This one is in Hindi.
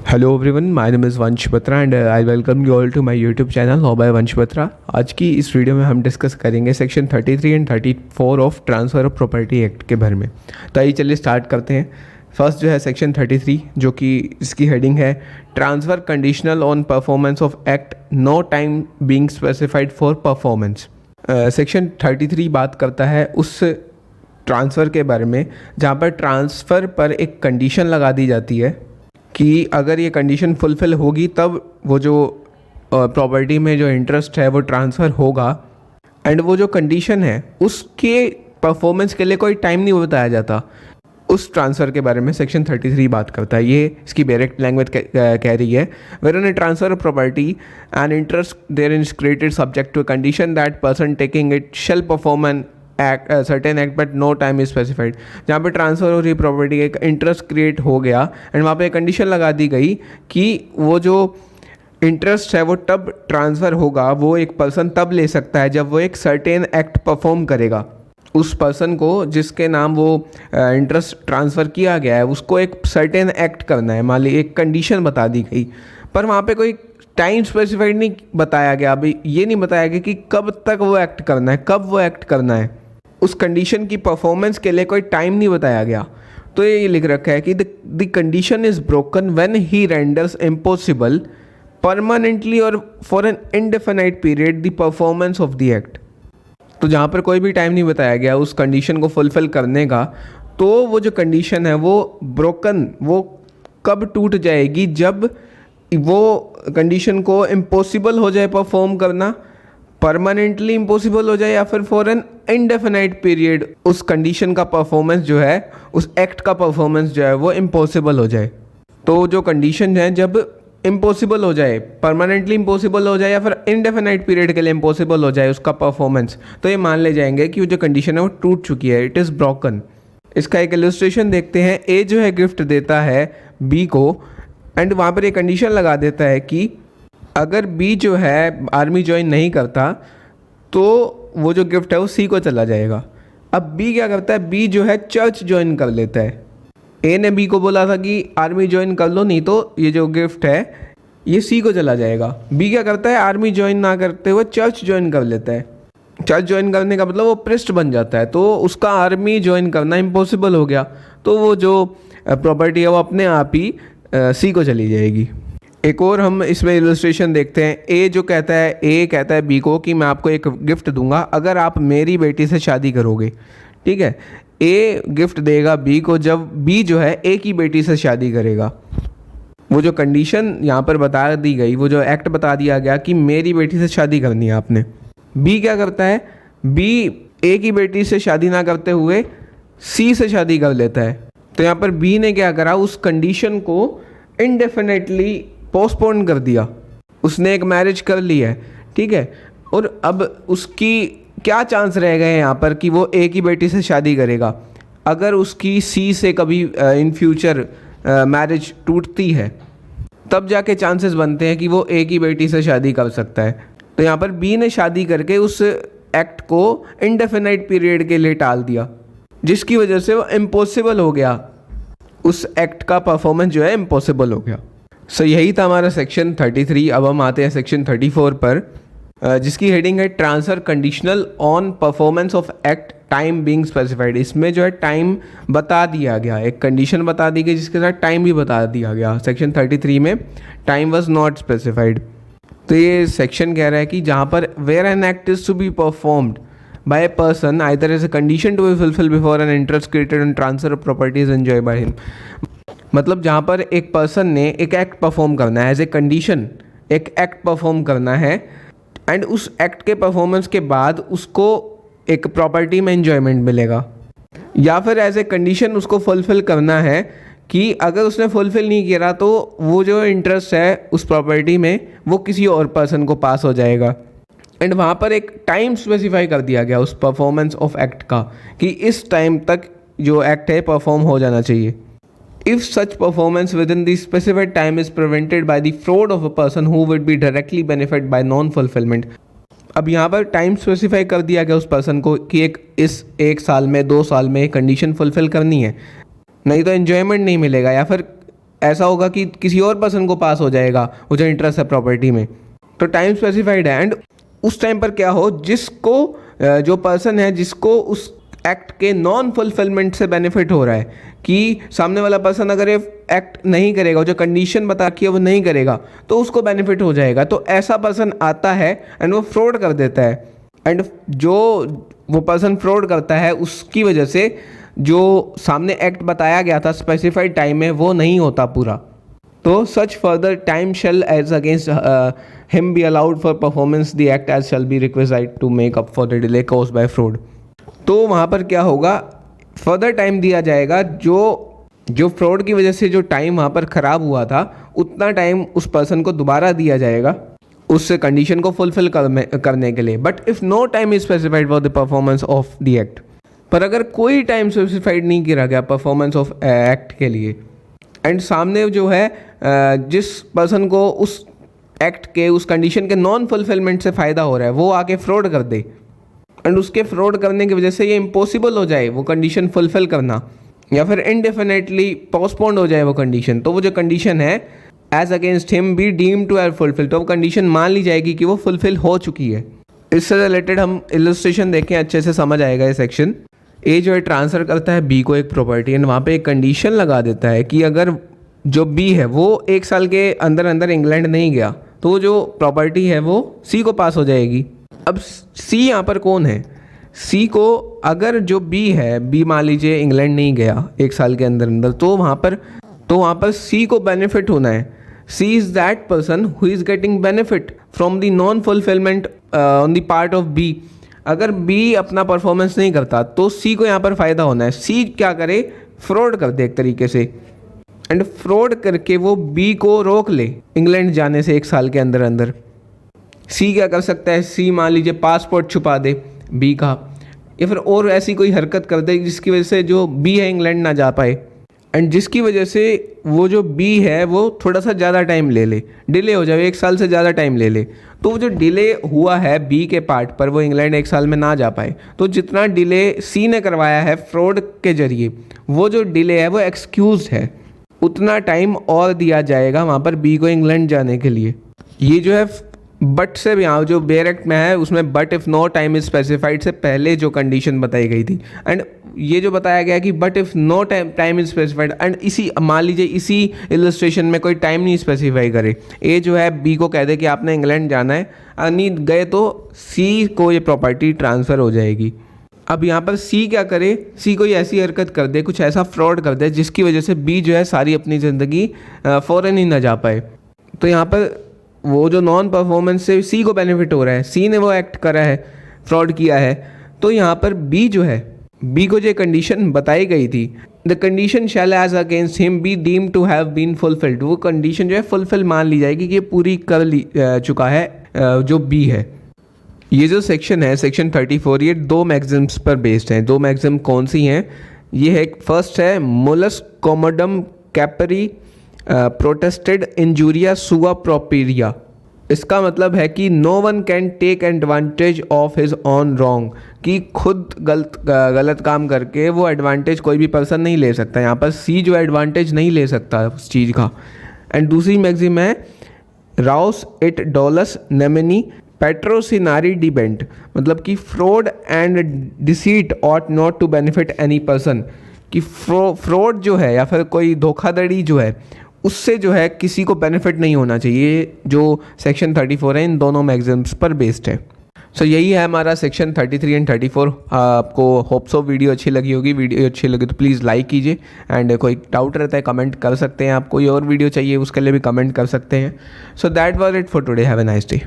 Hello everyone, my name is Vansh Batra and I welcome you all to my YouTube channel law by Vansh Batra. आज की इस वीडियो में हम डिस्कस करेंगे section 33 and 34 of transfer of property act के बारे में। तो आइए चलिए स्टार्ट करते हैं। फर्स्ट जो है सेक्शन 33, जो कि इसकी हेडिंग है transfer conditional on performance of act, no time being specified for performance. Section 33 बात करता है उस ट्रांसफ़र के बारे में जहाँ पर ट्रांसफ़र पर एक कंडीशन लगा दी जाती है कि अगर ये कंडीशन फुलफ़िल होगी तब वो जो प्रॉपर्टी में जो इंटरेस्ट है वो ट्रांसफ़र होगा। एंड वो जो कंडीशन है उसके परफॉर्मेंस के लिए कोई टाइम नहीं बताया जाता। उस ट्रांसफ़र के बारे में सेक्शन 33 बात करता है। ये इसकी डायरेक्ट लैंग्वेज कह रही है, where in a transfer of property and interest there is created subject to condition that person taking it shall perform an act certain act but no time is specified. जहाँ पे ट्रांसफ़र हो रही प्रॉपर्टी एक इंटरेस्ट क्रिएट हो गया एंड वहाँ पे कंडीशन लगा दी गई कि वो जो इंटरेस्ट है वो तब ट्रांसफ़र होगा, वो एक पर्सन तब ले सकता है जब वो एक सर्टेन एक्ट परफॉर्म करेगा। उस पर्सन को जिसके नाम वो इंटरेस्ट ट्रांसफ़र किया गया है उसको एक सर्टेन एक्ट करना है। मान ली एक कंडीशन बता दी गई पर वहाँ पे कोई टाइम स्पेसिफाइड नहीं बताया गया। अभी ये नहीं बताया गया कि कब तक वो एक्ट करना है, कब वो एक्ट करना है। उस कंडीशन की परफॉर्मेंस के लिए कोई टाइम नहीं बताया गया। तो ये लिख रखा है कि the condition is broken when he renders impossible permanently और for an indefinite period the performance of the act. तो जहाँ पर कोई भी टाइम नहीं बताया गया उस कंडीशन को फुलफ़िल करने का, तो वो जो कंडीशन है वो ब्रोकन, वो कब टूट जाएगी, जब वो कंडीशन को इम्पॉसिबल हो जाए परफॉर्म करना, परमानेंटली इम्पॉसिबल हो जाए, या फिर फॉर एन इनडेफिनाइट पीरियड उस कंडीशन का परफॉर्मेंस जो है, उस एक्ट का परफॉर्मेंस जो है वो इम्पॉसिबल हो जाए। तो जो कंडीशन है जब इम्पॉसिबल हो जाए, परमानेंटली इम्पॉसिबल हो जाए या फिर इनडेफिनाइट पीरियड के लिए इम्पॉसिबल हो जाए उसका परफॉर्मेंस, तो ये मान ले जाएंगे कि वो जो कंडीशन है वो टूट चुकी है, इट इज़ ब्रोकन। इसका एक इलस्ट्रेशन देखते हैं। ए जो है गिफ्ट देता है बी को एंड वहाँ पर ये कंडीशन लगा देता है कि अगर बी जो है आर्मी ज्वाइन नहीं करता तो वो जो गिफ्ट है वो सी को चला जाएगा। अब बी क्या करता है, बी जो है चर्च ज्वाइन कर लेता है। ए ने बी को बोला था कि आर्मी ज्वाइन कर लो नहीं तो ये जो गिफ्ट है ये सी को चला जाएगा। बी क्या करता है, आर्मी ज्वाइन ना करते हुए चर्च ज्वाइन कर लेता है। चर्च ज्वाइन करने का मतलब वो प्रिस्ट बन जाता है, तो उसका आर्मी ज्वाइन करना इम्पॉसिबल हो गया। तो वो जो प्रॉपर्टी है वो अपने आप ही सी को चली जाएगी। एक और हम इसमें इलस्ट्रेशन देखते हैं। ए कहता है बी को कि मैं आपको एक गिफ्ट दूंगा अगर आप मेरी बेटी से शादी करोगे। ठीक है, ए गिफ्ट देगा बी को जब बी जो है ए की बेटी से शादी करेगा। वो जो कंडीशन यहाँ पर बता दी गई, वो जो एक्ट बता दिया गया कि मेरी बेटी से शादी करनी है आपने। बी क्या करता है, बी ए की बेटी से शादी ना करते हुए सी से शादी कर लेता है। तो यहाँ पर बी ने क्या करा, उस कंडीशन को इनडेफिनेटली पोस्टपोन कर दिया। उसने एक मैरिज कर ली है, ठीक है, और अब उसकी क्या चांस रह गए यहाँ पर कि वो ए की बेटी से शादी करेगा। अगर उसकी सी से कभी इन फ्यूचर मैरिज टूटती है तब जाके चांसेस बनते हैं कि वो ए की बेटी से शादी कर सकता है। तो यहाँ पर बी ने शादी करके उस एक्ट को इनडेफिनाइट पीरियड के लिए टाल दिया, जिसकी वजह से वो इम्पॉसिबल हो गया, उस एक्ट का परफॉर्मेंस जो है इम्पॉसिबल हो गया। सो यही था हमारा सेक्शन 33। अब हम आते हैं सेक्शन 34 पर, जिसकी हेडिंग है transfer conditional on performance of act time being specified. इसमें जो है टाइम बता दिया गया, एक कंडीशन बता दी गई जिसके साथ टाइम भी बता दिया गया। सेक्शन 33 में टाइम वाज नॉट स्पेसिफाइड। तो ये सेक्शन कह रहा है कि जहाँ पर where an act is to be performed by a person either as a condition to be fulfilled before an interest created and transfer of property is enjoyed by him। मतलब जहाँ पर एक पर्सन ने एक एक्ट परफॉर्म करना है, एज ए कंडीशन एक एक्ट परफॉर्म करना है एंड उस एक्ट के परफॉर्मेंस के बाद उसको एक प्रॉपर्टी में एन्जॉयमेंट मिलेगा, या फिर एज ए कंडीशन उसको फुलफ़िल करना है कि अगर उसने फुलफ़िल नहीं किया तो वो जो इंटरेस्ट है उस प्रॉपर्टी में वो किसी और पर्सन को पास हो जाएगा। एंड वहाँ पर एक टाइम स्पेसिफाई कर दिया गया उस परफॉर्मेंस ऑफ एक्ट का कि इस टाइम तक जो एक्ट है परफॉर्म हो जाना चाहिए। If such performance with in the specified time is prevented by the fraud of a person who would be directly benefit by non fulfilment. अब यहाँ पर टाइम स्पेसिफाई कर दिया गया उस पर्सन को कि एक साल में 2 साल में कंडीशन फुलफिल करनी है, नहीं तो एन्जॉयमेंट नहीं मिलेगा, या फिर ऐसा होगा कि किसी और पर्सन को पास हो जाएगा वो जो इंटरेस्ट है प्रॉपर्टी में। तो टाइम स्पेसिफाइड है एंड उस टाइम पर क्या हो, जिसको जो पर्सन है जिसको उस एक्ट के नॉन फुलफिलमेंट से बेनिफिट हो रहा है, कि सामने वाला पर्सन अगर ये एक्ट नहीं करेगा, जो कंडीशन बता रखी है वो नहीं करेगा, तो उसको बेनिफिट हो जाएगा। तो ऐसा पर्सन आता है एंड वो फ्रॉड कर देता है, एंड जो वो पर्सन फ्रॉड करता है उसकी वजह से जो सामने एक्ट बताया गया था स्पेसिफाइड टाइम में वो नहीं होता पूरा। तो such further time shall as against him be allowed for performance the act as shall be requisite to make up for the delay caused by fraud. तो वहाँ पर क्या होगा, फर्दर टाइम दिया जाएगा, जो फ्रॉड की वजह से जो टाइम वहाँ पर ख़राब हुआ था उतना टाइम उस पर्सन को दोबारा दिया जाएगा उस कंडीशन को फुलफिल करने के लिए। But if no time is specified for the performance of the act, पर अगर कोई टाइम स्पेसिफाइड नहीं किया गया परफॉर्मेंस ऑफ एक्ट के लिए, एंड सामने जो है जिस पर्सन को उस एक्ट के उस कंडीशन के नॉन फुलफिलमेंट से फ़ायदा हो रहा है वो आके फ्रॉड कर दे, एंड उसके फ्रॉड करने की वजह से ये इम्पॉसिबल हो जाए वो कंडीशन फुलफिल करना, या फिर इनडेफिनेटली पोस्टपोन्ड हो जाए वो कंडीशन, तो वो जो कंडीशन है as against him be deem to have fulfil, तो वो कंडीशन मान ली जाएगी कि वो फुलफिल हो चुकी है। इससे रिलेटेड हम इलस्ट्रेशन देखें, अच्छे से समझ आएगा ये सेक्शन। ए जो है ट्रांसफ़र करता है बी को एक प्रॉपर्टी, एंड वहाँ पे एक कंडीशन लगा देता है कि अगर जो बी है वो 1 साल के अंदर अंदर इंग्लैंड नहीं गया तो वो जो प्रॉपर्टी है वो सी को पास हो जाएगी। अब सी यहाँ पर कौन है, सी को अगर जो बी है, बी मान लीजिए इंग्लैंड नहीं गया 1 साल के अंदर अंदर, तो वहाँ पर सी को बेनिफिट होना है। C is that person who is getting benefit from the non fulfilment on the part of B. अगर बी अपना परफॉर्मेंस नहीं करता तो सी को यहाँ पर फ़ायदा होना है। सी क्या करे, फ्रॉड कर दे एक तरीके से, एंड फ्रॉड करके वो बी को रोक ले इंग्लैंड जाने से 1 साल के अंदर अंदर। सी क्या कर सकता है, सी मान लीजिए पासपोर्ट छुपा दे बी का, या फिर और ऐसी कोई हरकत कर दे जिसकी वजह से जो बी है इंग्लैंड ना जा पाए, एंड जिसकी वजह से वो जो बी है वो थोड़ा सा ज़्यादा टाइम ले ले, डिले हो जाए, 1 साल से ज़्यादा टाइम ले ले। तो वो जो डिले हुआ है बी के पार्ट पर, वो इंग्लैंड 1 साल में ना जा पाए, तो जितना डिले सी ने करवाया है फ्रॉड के जरिए, वो जो डिले है वो एक्सक्यूज है, उतना टाइम और दिया जाएगा वहाँ पर बी को इंग्लैंड जाने के लिए। ये जो है बट से यहाँ जो बेयर एक्ट में है उसमें but if no time is specified से पहले जो कंडीशन बताई गई थी, एंड ये जो बताया गया कि but if no time is specified, and इसी मान लीजिए इसी इलस्ट्रेशन में कोई टाइम नहीं स्पेसिफाई करे, ए जो है बी को कह दे कि आपने इंग्लैंड जाना है, नहीं गए तो सी को ये प्रॉपर्टी ट्रांसफ़र हो जाएगी। अब यहाँ पर सी क्या करे, सी कोई ऐसी हरकत कर दे, कुछ ऐसा फ्रॉड कर दे जिसकी वजह से बी जो है सारी अपनी ज़िंदगी फ़ौरन ही ना जा पाए। तो यहाँ पर वो जो नॉन परफॉर्मेंस से सी को बेनिफिट हो रहा है, सी ने वो एक्ट करा है, फ्रॉड किया है, तो यहाँ पर बी जो है, बी को जो कंडीशन बताई गई थी, the condition shall as against him be deem to have been fulfilled, वो कंडीशन जो है फुलफिल मान ली जाएगी कि ये पूरी कर चुका है जो बी है। ये जो सेक्शन है सेक्शन 34, ये 2 मैक्सिम्स पर बेस्ड है। 2 मैक्सिम कौन सी हैं, ये है फर्स्ट है मोलस कोमोडम कैपरी प्रोटेस्टेड इंजूरिया सुआ प्रोपीरिया। इसका मतलब है कि no one can take advantage of his own wrong, कि खुद गलत काम करके वो एडवांटेज कोई भी पर्सन नहीं ले सकता। यहाँ पर सी जो एडवांटेज नहीं ले सकता उस चीज़ का। एंड दूसरी मैक्सिम है राउस इट डॉलस नेमेनी पेट्रोसिनारी डिबेंट, मतलब कि fraud and deceit ought not to benefit any person, कि फ्रॉड जो है या फिर कोई धोखाधड़ी जो है उससे जो है किसी को बेनिफिट नहीं होना चाहिए। जो सेक्शन 34 है इन दोनों मैक्सिम्स पर बेस्ड है। सो यही है हमारा सेक्शन 33 एंड 34। आपको होप सो वीडियो अच्छी लगी होगी। वीडियो अच्छी लगी तो प्लीज़ लाइक कीजिए, एंड कोई डाउट रहता है कमेंट कर सकते हैं। आप कोई और वीडियो चाहिए उसके लिए भी कमेंट कर सकते हैं। So that was it for today. Have a nice day.